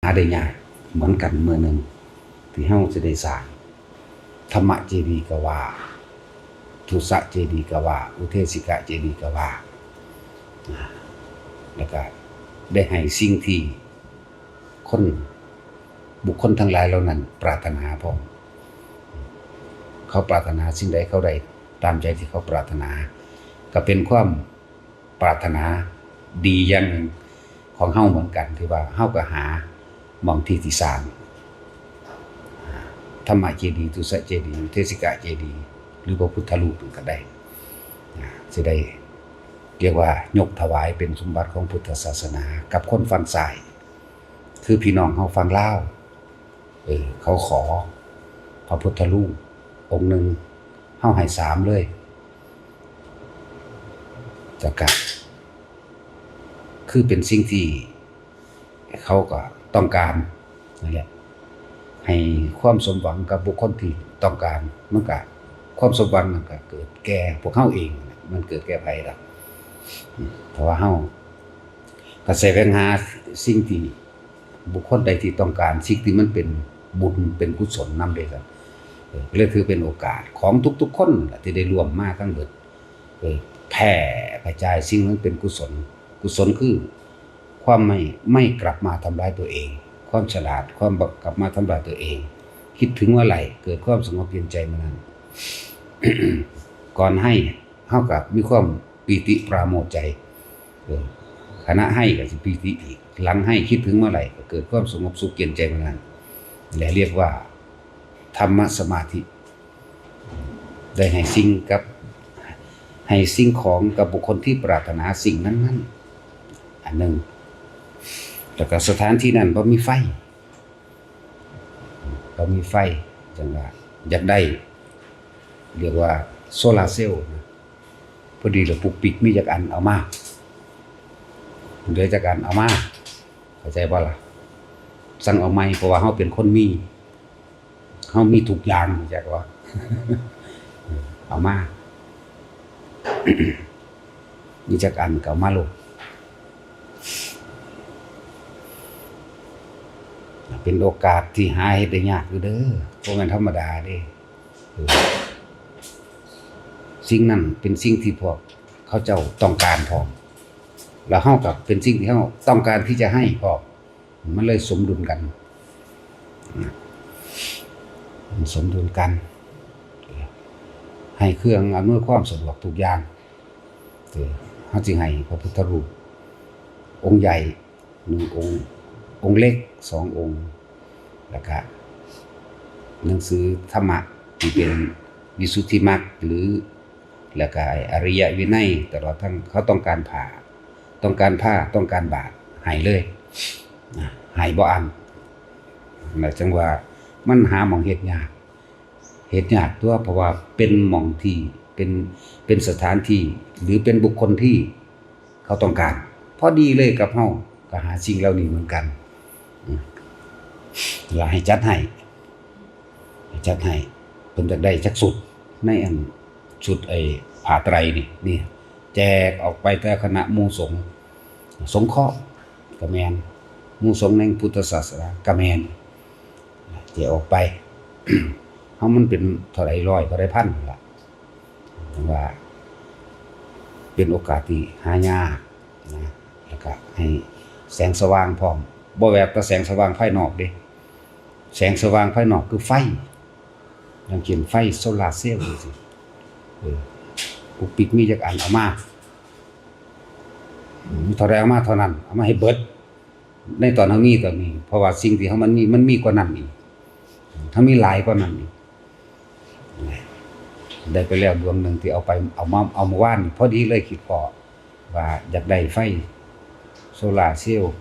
หาได้ยากเหมือนกันเมื่อหนึ่งที่เฮาจะได้สร้างธรรมเจดีย์ก็ว่าทุสะเจดีย์ก็ว่าอุเทสิกะเจดีย์ก็ว่าแล้วก็ได้ให้สิ่งที่บุคคลทั้งหลายเหล่านั้นปรารถนาพร้อมเขาปรารถนาสิ่งใดเขาได้ตามใจที่เขาปรารถนาก็เป็นความปรารถนาดีอย่างหนึ่งของเฮาเหมือนกันที่ว่าเฮาก็หาหม่องที่สร้างธรรมเจดีย์ทุสะเจดีย์เทสิกะเจดีย์หรือพระพุทธรูปก็ได้จะได้เรียกว่ายกถวายเป็นสมบัติของพุทธศาสนากับคนฟังสายคือพี่น้องเฮาฟังลาวเขาขอพระพุทธรูปองค์หนึ่งเฮาให้3เลยจากกะคือเป็นสิ่งที่เขาก็ต้องการนั่นแหละให้ความสมหวังกับบุคคลที่ต้องการมันก็ความสมหวังมันก็เกิดแก่พวกเฮาเองมันเกิดแก่ไผล่ะเพราะว่าเฮาก็แสวงหาสิ่งที่บุคคลใดที่ต้องการสิ่งที่มันเป็นบุญเป็นกุศลนำด้วยกันเลยถือเป็นโอกาสของทุกๆคนที่ได้ร่วมมาทั้งเบิดแผ่กระจายสิ่งนั้นเป็นกุศลคือความไม่กลับมาทำร้ายตัวเองความฉลาดความกลับมาทำร้ายตัวเองคิดถึงว่าไหลเกิดความสงบเย็นใจมานั้น ก่อนให้เท่ากับมีความปีติปราโมทย์ใจขณะให้ก็สิปีติอีกหลังให้คิดถึงเมื่อไหร่ก็เกิดความสงบสุขเย็นใจมานั้นและเรียกว่าธรรมสมาธิได้ให้สิ่งของกับบุคคลที่ปรารถนาสิ่งนั้นๆอันหนึ่งแล้วก็สถานที่นั้นบ่มีไฟจังว่าอยากได้เรียกว่าโซลาร์เซลล์พอดีแล้วปุกปิกมีจักอันเอามาเหลือจักอันเอามาเข้าใจบ่ล่ะสั่งเอาใหม่เพราะว่าเฮาเป็นคนเฮามีทุกอย่างจักว่า เอามา มีจักอันก็เอามาโลดเป็นโอกาสที่หาเฮ็ดได้ยากอยู่เด้อบ่แม่นธรรมดาเด้สิ่งนั้นเป็นสิ่งที่พวกเขาเจ้าต้องการพร้อมแล้วเฮากับเป็นสิ่งที่เฮาต้องการที่จะให้พร้อมมันเลยสมดุลกันสมดุลกันให้เครื่องอำนวยความสะดวกทุกอย่างเฮาจึงให้พระพุทธรูปองค์ใหญ่1องค์เล็ก2องค์แล้วก็หนังสือธรรมะที่เป็นวิสุทธิมรรคหรือแล้วก็อริยวินัยตลอดทั้งเขาต้องการผ้าต้องการบาตรให้เลยให้บ่อันแล้วจังว่ามันหาหม่องเฮ็ดยากตัวเพราะว่าเป็นหม่องที่เป็นสถานที่หรือเป็นบุคคลที่เขาต้องการพอดีเลยกับเฮาก็หาสิ่งเหล่านี้เหมือนกันแล้วให้จัดให้เพิ่นจะได้จักสุดในอันชุดผ้าไตรนี่แจกออกไปแต่คณะหมู่สงฆ์สงเคราะห์ก็แม่นหมู่สงฆ์ในพุทธศาสนาก็แม่นแจกออกไป เฮามันเป็นเท่าไหร่ร้อยก็ได้พันล่ะว่าเป็นโอกาสที่หายากนะแล้วก็ให้แสงสว่างพร้อมบ่แบบแต่แสงสว่างภายนอกเด้แสงสว่างภายนอกคือไฟอย่างเช่นไฟโซลาร์เซลล์จังซี่ปุกปิกมีจักอันเอามาเท่าใดเอามาเท่านั้นเอามาให้เบิดในตอนเฮามีตอนนี้เพราะว่าสิ่งที่เฮามันมีกว่านั้นอีกถ้ามีหลายกว่านั้นอีกได้ไปแล้วดวงนึงที่เอามาว่านพอดีเลยคิดพอว่าอยากได้ไฟโซลาร์เซลล์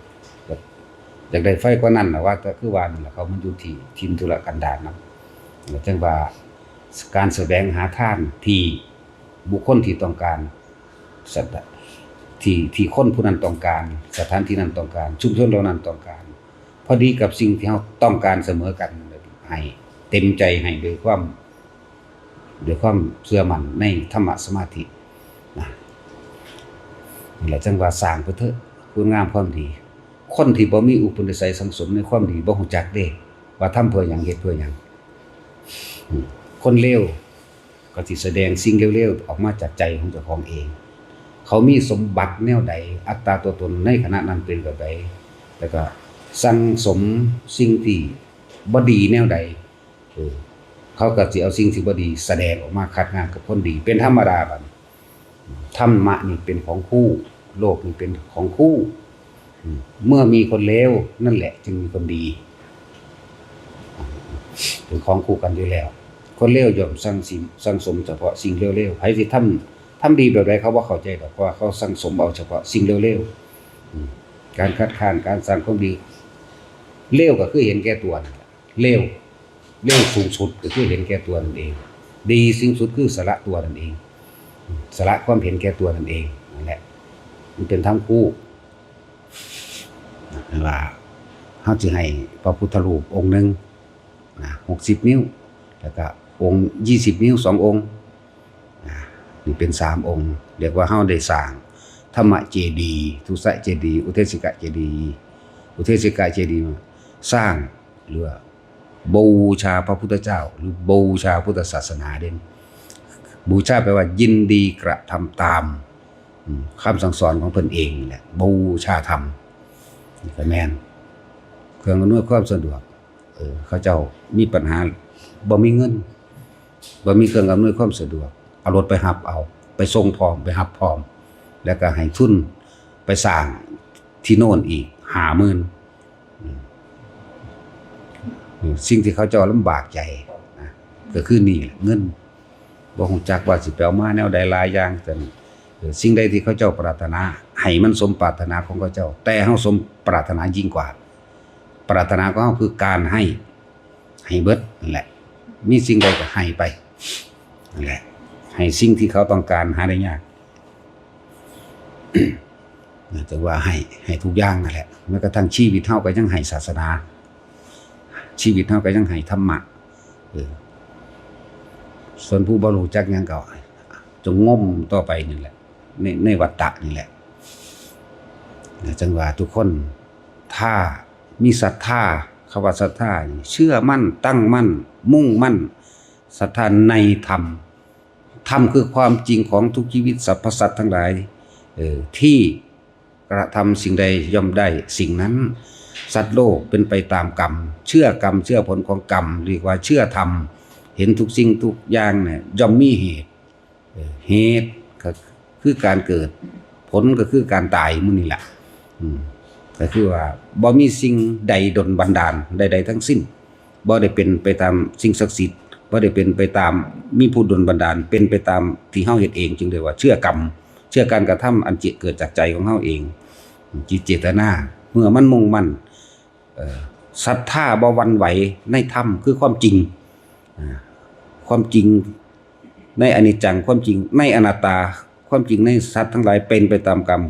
อยากได้ไฟกว่านั้นน่ะว่าแต่คือว่านั่นแหละเขามันอยู่ที่ทินธุรกันดารนำจังว่าการแสวงหาทานที่บุคคลที่ต้องการที่คนผู้นั้นต้องการสถานที่นั้นต้องการชุมชนเหล่านั้นต้องการพอดีกับสิ่งที่เราต้องการเสมอกันให้เต็มใจให้ด้วยความเชื่อมั่นในธรรมสมาธินี่แหละจังว่าสร้างไปเถอะคุณงามความดี คนที่บ่มีอุปนิสัยสังสมในความดีบ่ฮู้จักเด้ว่าทำเพื่อหยังเฮ็ดเพื่อหยังคนเลวก็สิแสดงสิ่งเลวๆออกมาจากใจของเจ้าของเองเขามีสมบัติแนวใดอัตราตัวตนในขณะนั้นเป็นแบบใดแล้วก็สั่งสมสิ่งที่บ่ดีแนวใดเขาก็สิเอาสิ่งที่บ่ดีแสดงออกมาขัดงานกับคนดีเป็นธรรมดาบัดธรรมะนี่เป็นของคู่โลกนี่เป็นของคู่เมื่อมีคนเลวนั่นแหละจึงมีคนดีเป็นของคู่กันอยู่แล้วคนเลวย่อมสั่งสมเฉพาะสิ่งเลวๆไผสิทำดีแบบใดเขาบ่เข้าใจดอกเพราะว่าเขาสั่งสมเอาเฉพาะสิ่งเลวๆการคัดค้านการสร้างความดีเลวก็คือเห็นแก่ตัวนั่นแหละเลวสูงสุดก็คือเห็นแก่ตัวนั่นเองดีสิ่งสุดคือสละตัวนั่นเองสละความเห็นแก่ตัวนั่นเองนั่นแหละมันเป็นทั้งคู่ว่าเฮาสิให้พระพุทธรูปองค์นึง60 นิ้วแล้วก็องค์20 นิ้ว2องค์นี่เป็น3องค์เรียกว่าเฮาได้สร้างธรรมเจดีย์ทุสะเจดีย์อุเทศิกะเจดีย์อุเทศิกะเจดีย์สร้างหรือบูชาพระพุทธเจ้าหรือบูชาพุทธศาสนาเด่นบูชาแปลว่ายินดีกระทำตามคำสั่งสอนของเพิ่นเองนี่แหละบูชาธรรมนี่ก็แม่นเครื่องอำนวยความสะดวกเขาเจ้ามีปัญหาบ่มีเงินบ่มีเครื่องอำนวยความสะดวกเอารถไปรับเอาไปส่งพร้อมไปรับพร้อมแล้วก็ให้ทุนไปสร้างที่โน่นอีก 50,000สิ่งที่เขาเจ้าลำบากใจนะก็คือนี่แหละเงินบ่ฮู้จักว่าสิไปเอามาแนวใดหลายอย่างแต่สิ่งใดที่เขาเจ้าปรารถนาให้มันสมปรารถนาของเขาเจ้าแต่เฮาสมปรารถนายิ่งกว่าปรารถนาของเฮาคือการให้เบิดนั่นแหละมีสิ่งใดก็ให้ไปนั่นแหละให้สิ่งที่เขาต้องการหาได้ยากแต่ว่าให้ทุกอย่างนั่นแหละแม้กระทั่งชีวิตเฮาก็ยังให้ศาสนาชีวิตเฮาก็ยังให้ธรรมะส่วนผู้บ่รู้จักหยังก็จงงมต่อไปนี่แหละในวัฏฏะนี่แหละจังว่าทุกคนถ้ามีศรัทธาคำว่าศรัทธาเชื่อมั่นตั้งมั่นมุ่งมั่นศรัทธาในธรรมคือความจริงของทุกชีวิตสรรพสัตว์ทั้งหลายที่กระทำสิ่งใดย่อมได้สิ่งนั้นสัตว์โลกเป็นไปตามกรรมเชื่อกรรมเชื่อผลของกรรมเรียกว่าเชื่อธรรมเห็นทุกสิ่งทุกอย่างเนี่ยย่อมมีเหตุก็คือการเกิดผลก็คือการตายมื้อนี้แหละก็คือว่าบ่มีสิ่งใดดลบันดาลใดๆทั้งสิ้นบ่ได้เป็นไปตามสิ่งศักดิ์สิทธิ์บ่ได้เป็นไปตามมีผู้ดลบันดาลเป็นไปตามที่เฮาเฮ็ดเองจึงเรียกว่าเชื่อกรรมเชื่อการกระทำอันจิตเกิดจากใจของเฮาเองจิตเจตนาเมื่อมันมุ่งมั่นศรัทธาบ่หวั่นไหวในธรรมคือความจริงความจริงในอนิจจังความจริงในอนัตตาความจริงในสัตว์ทั้งหลายเป็นไปตามกรรม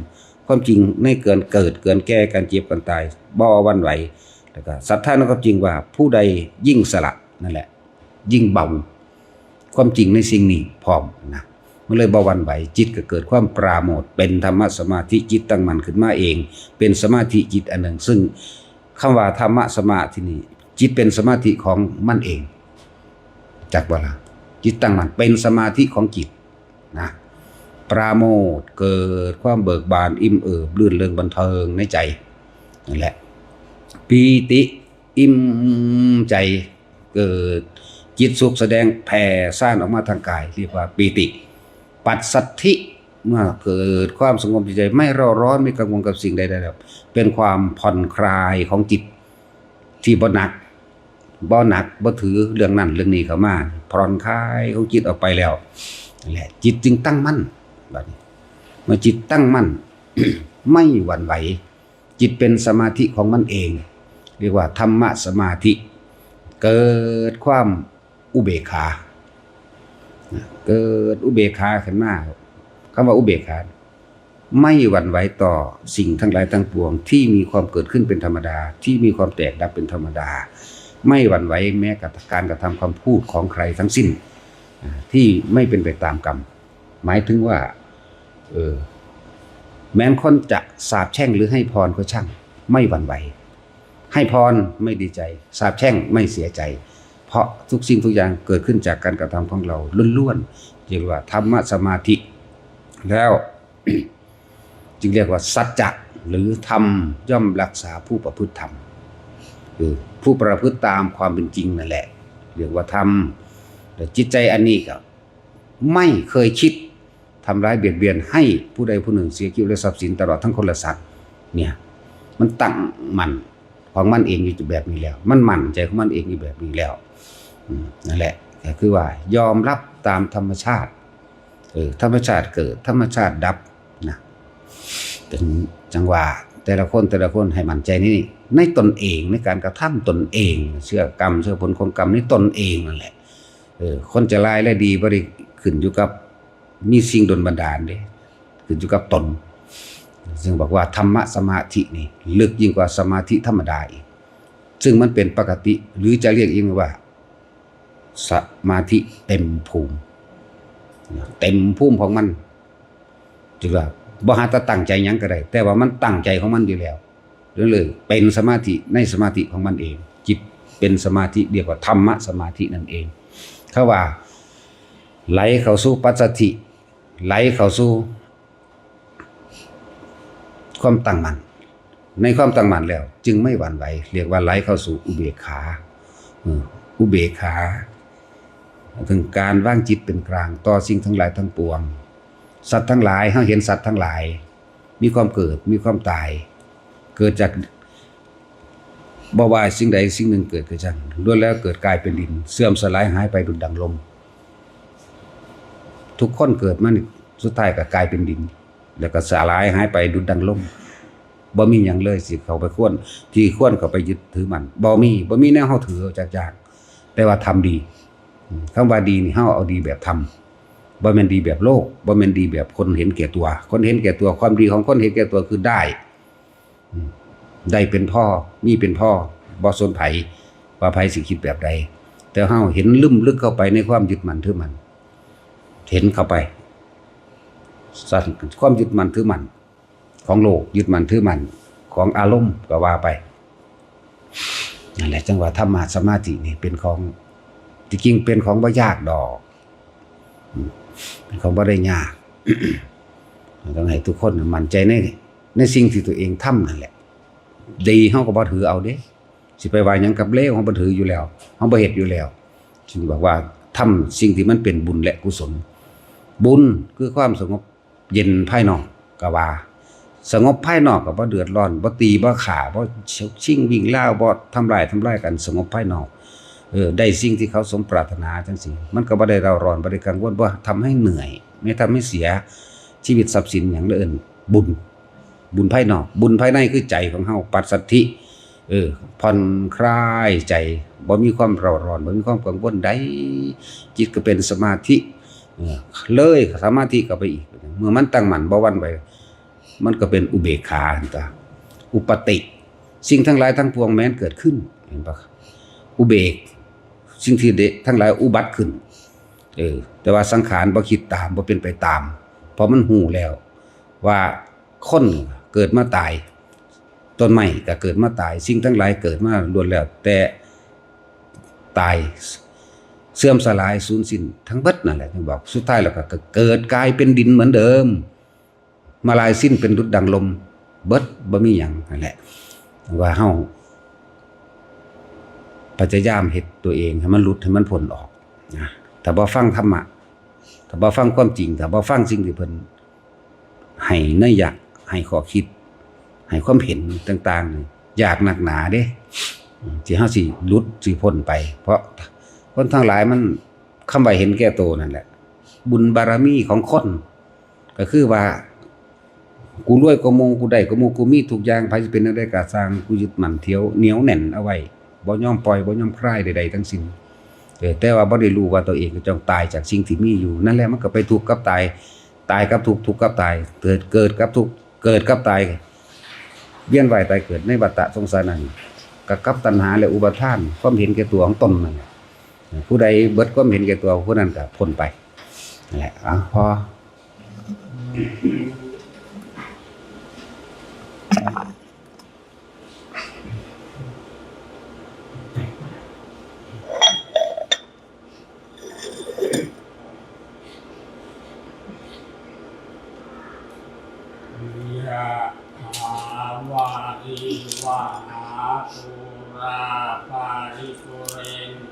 ความจริงในเกิดเกินแก่การเจ็บการตายบ่หวั่นไหวแล้วก็ศรัทธาในความจริงว่าผู้ใดยิ่งสละนั่นแหละยิ่งเบาความจริงในสิ่งนี้พร้อมนะมันเลยบ่หวั่นไหวจิตก็เกิดความปราโมทย์เป็นธรรมสมาธิจิตตั้งมั่นขึ้นมาเองเป็นสมาธิจิตอันหนึ่งซึ่งคำว่าธรรมสมาธินี่จิตเป็นสมาธิของมันเองจักบ่ล่ะจิตตั้งมั่นเป็นสมาธิของจิตนะปราโมทย์เกิดความเบิกบานอิ่มเอิบลื่นเริงบันเทิงในใจนั่นแหละปีติอิ่มใจเกิดจิตสุขแสดงแผ่ซ่านออกมาทางกายเรียกว่าปีติปัสสัทธิเมื่อเกิดความสงบใจไม่เร่าร้อนไม่กังวลกับสิ่งใดๆแล้วเป็นความผ่อนคลายของจิตที่บ่หนักบ่ถือเรื่องนั้นเรื่องนี้เข้ามาผ่อนคลายของจิตออกไปแล้วนั่นแหละจิตจึงตั้งมั่นบัดนี้เมื่อจิตตั้งมั่น ไม่หวั่นไหวจิตเป็นสมาธิของมันเองเรียกว่าธรรมะสมาธิเกิดความอุเบกขาเกิดอุเบกขาขึ้นมาคำว่าอุเบกขาไม่หวั่นไหวต่อสิ่งทั้งหลายทั้งปวงที่มีความเกิดขึ้นเป็นธรรมดาที่มีความแตกดับเป็นธรรมดาไม่หวั่นไหวแม้กับการกระทำคำพูดของใครทั้งสิ้นที่ไม่เป็นไปตามกรรมหมายถึงว่าแม้นคนจะสาปแช่งหรือให้พรก็ช่าง ไม่หวั่นไหวให้พรไม่ดีใจสาปแช่งไม่เสียใจเพราะทุกสิ่งทุกอย่างเกิดขึ้นจากการกระทำของเราล้วนๆเรียกว่าธรรมะสมาธิแล้ว จึงเรียกว่าสัจจะหรือธรรมย่อมรักษาผู้ประพฤติธรรมคือผู้ประพฤติตามความเป็นจริงนั่นแหละเรียกว่าธรรมแต่จิตใจอันนี้ก็ไม่เคยคิดทำร้ายเบียดเบียนให้ผู้ใดผู้หนึ่งเสียชีวิตและทรัพย์สินตลอดทั้งคนและสัตว์เนี่ยมันตั้งมั่นของมันเองอยู่แบบนี้แล้วมันมั่นใจของมันเองอยู่แบบนี้แล้วนั่นแหละก็คือว่ายอมรับตามธรรมชาติธรรมชาติเกิดธรรมชาติดับนะเป็นจังหวะแต่ละคนให้มั่นใจนี่ในตนเองในการกระทำตนเองเชื่อกรรมเชื่อผลของกรรมนี่ตนเองนั่นแหละคนจะร้ายและดีบ่ได้ขึ้นอยู่กับมีสิ่งดลบันดาลเด้ขึ้นอยู่กับตนซึ่งบอกว่าธรรมะสมาธินี่ลึกยิ่งกว่าสมาธิธรรมดาอีกซึ่งมันเป็นปกติหรือจะเรียกเองว่าสมาธิเต็มภูมิของมันจึงว่าบ่หาแต่ตั้งใจหยังก็ได้แต่ว่ามันตั้งใจของมันอยู่แล้วเลยเป็นสมาธิในสมาธิของมันเองจิตเป็นสมาธิเรียกว่าธรรมะสมาธินั่นเองเขาว่าไหลเข้าสู่ปัสสัทธิไหลเข้าสู่ความตั้งมั่นในความตั้งมั่นแล้วจึงไม่หวั่นไหวเรียกว่าไหลเข้าสู่อุเบกขาอุเบกขาถึงการวางจิตเป็นกลางต่อสิ่งทั้งหลายทั้งปวงสัตว์ทั้งหลายเฮาเห็นสัตว์ทั้งหลายมีความเกิดมีความตายเกิดจากบ่ว่าสิ่งใดสิ่งหนึ่งเกิดขึ้นจังล้วนแล้วเกิดกลายเป็นดินเสื่อมสลายหายไปดุจดังลมทุกคนเกิดมาสุดท้ายก็กลายเป็นดินแล้วก็สลายหายไปดุจดังลมบ่มีหยังเลยสิเข้าไปควรที่ควรเข้าไปยึดถือมันบ่มีแนวเฮาถือจากแต่ว่าทำดีคำว่าดีนี่เฮาเอาดีแบบทำบ่แม่นดีแบบโลกบ่แม่นดีแบบคนเห็นแก่ตัวคนเห็นแก่ตัวความดีของคนเห็นแก่ตัวคือได้เป็นพ่อมีเป็นพ่อบ่สนไผว่าไผสิคิดแบบใดแต่เฮาเห็นลึกเข้าไปในความยึดมั่นถือมั่นเห็นเข้าไปความยึดมั่นถือมั่นของโลกยึดมั่นถือมั่นของอารมณ์ก็ว่าไปนั่นแหละจังหวะธรรมะสมาธินี่เป็นของจริงๆเป็นของบ่ยากดอกเป็นของบ่ได้ยาก ต้องให้ทุกคนมั่นใจในสิ่งที่ตัวเองทำนั่นแหละดีเฮาก็บ่ถือเอาเด้สิไปว่าหยังกับเลวเฮาบ่ถืออยู่แล้วเฮาบ่เฮ็ดอยู่แล้วจึงบอกว่าทำสิ่งที่มันเป็นบุญและกุศลบุญคือความสงบเย็นภายนอกก็ว่าสงบภายนอกก็บ่เดือดร้อนบ่ตีบ่ฆ่าบ่ชิงวิ่งล่าบ่ทำร้ายกันสงบภายนอกได้สิ่งที่เขาสมปรารถนาจังซี่มันก็บ่ได้เร่าร้อนบ่ได้กังวลบ่ทำให้เหนื่อยไม่ทำให้เสียชีวิตทรัพย์สินหยังเลยบุญภายนอกบุญภายในคือใจของเฮาปัสสัทธิผ่อนคลายใจบ่มีความเร่าร้อนบ่มีความกังวลใดจิตก็เป็นสมาธิเลยสมาธิก็ไปอีกเมื่อมันตั้งมั่นบ่หวั่นไหวมันก็เป็นอุเบกขาตาอุปติสิ่งทั้งหลายทั้งปวงแม้นเกิดขึ้นเห็นปะอุเบกสิ่งที่ทั้งหลายอุบัติขึ้นแต่ว่าสังขารบ่คิดตามบ่เป็นไปตามเพราะมันหูแล้วว่าคนเกิดมาตายต้นไม้ก็เกิดมาตายสิ่งทั้งหลายเกิดมาล้วนแล้วแต่ตายเสื่อมสลายสูญสิ้นทั้งเบิดนั่นแหละจึงบอกสุดท้ายแล้วก็เกิดกลายเป็นดินเหมือนเดิมมาลายสิ้นเป็นดุจดังลมเบิดบ่มีหยังนั่นแหละว่าเฮาพยายามเฮ็ดตัวเองให้มันหลุดให้มันพ้นออกนะถ้าบ่ฟังธรรมะถ้าบ่ฟังความจริงถ้าบ่ฟังสิ่งที่เพิ่นให้นัยยะให้ข้อคิดให้ความเห็นต่างๆยากหนักหนาเด้ที่เฮาสิหลุดสิพ้นไปเพราะคนทั้งหลายมันคำว่าเห็นแก่ตัวนั่นแหละบุญบารมีของคนก็คือว่ากูรวยกว่าหมู่กูได้กว่าหมู่กูมีทุกอย่างไผสิเป็นได้ก็สร้างกูยึดมั่นเที่ยวเหนียวแน่นเอาไว้บ่ยอมปล่อยบ่ยอมคลายใดๆทั้งสิ้นแต่ว่าบ่ได้รู้ว่าตัวเองก็ต้องตายจากสิ่งที่มีอยู่นั่นแหละมันก็ไปทุกข์กับตายกับทุกข์ทุกข์กับตายเกิดกับทุกข์เกิดกับตายเวียนว่ายตายเกิดในวัฏสงสารนั้นกับตัณหาและอุปาทานความเห็นแก่ตัวของตนนั่นแหละผู้ใดเบิดความเห็นแก่ตัวผู้นั้นก็พ้นไปนั่นแหละพอ ยะถาวาริวหาปุราปาริปุเรน